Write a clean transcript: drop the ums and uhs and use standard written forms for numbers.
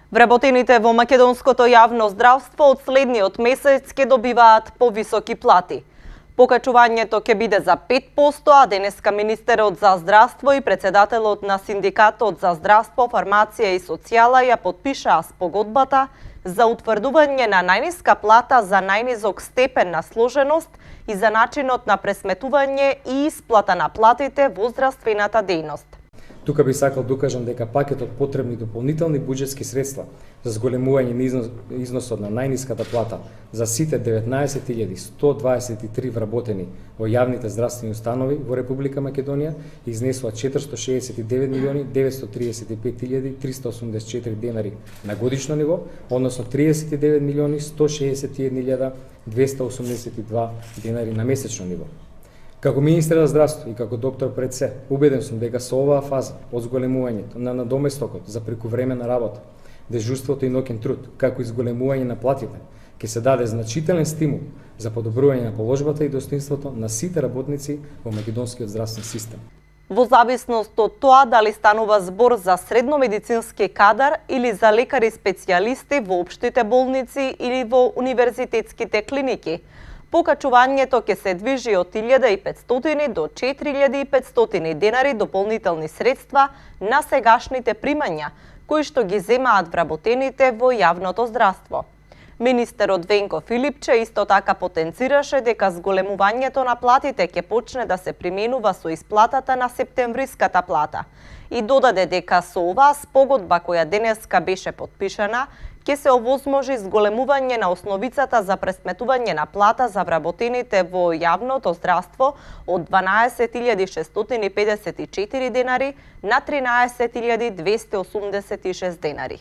Вработените во македонското јавно здравство од следниот месец ќе добиваат повисоки плати. Покачувањето ќе биде за 5%, а денеска министерот за здравство и председателот на Синдикатот за здравство, фармација и социјала ја потпишаа спогодбата за утврдување на најниска плата за најнизок степен на сложеност и за начинот на пресметување и исплата на платите во здравствената дејност. Тука би сакал да укажам дека пакетот потребни дополнителни буџетски средства за зголемување на износот на најниската плата за сите 19.123 вработени во јавните здравствени установи во Република Македонија изнесува 469.935.384 денари на годишно ниво, односно 39.161.282 денари на месечно ниво. Како министер за здравство и како доктор пред се, убеден сум дека со оваа фаза од зголемувањето на надоместокот за прековремена работа, дежурството и ноќен труд, како и зголемување на платите, ќе се даде значителен стимул за подобрување на положбата и достоинството на сите работници во македонскиот здравствен систем. Во зависност од тоа дали станува збор за средномедицински кадар или за лекари специјалисти во општите болници или во универзитетските клиники, покачувањето ќе се движи од 1500 до 4500 денари дополнителни средства на сегашните примања, кои што ги земаат вработените во јавното здравство. Министерот Венко Филипче исто така потенцираше дека зголемувањето на платите ќе почне да се применува со исплатата на септемвриската плата и додаде дека со оваа спогодба која денеска беше потпишана, ќе се овозможи зголемување на основицата за пресметување на плата за вработените во јавното здравство од 12.654 денари на 13.286 денари.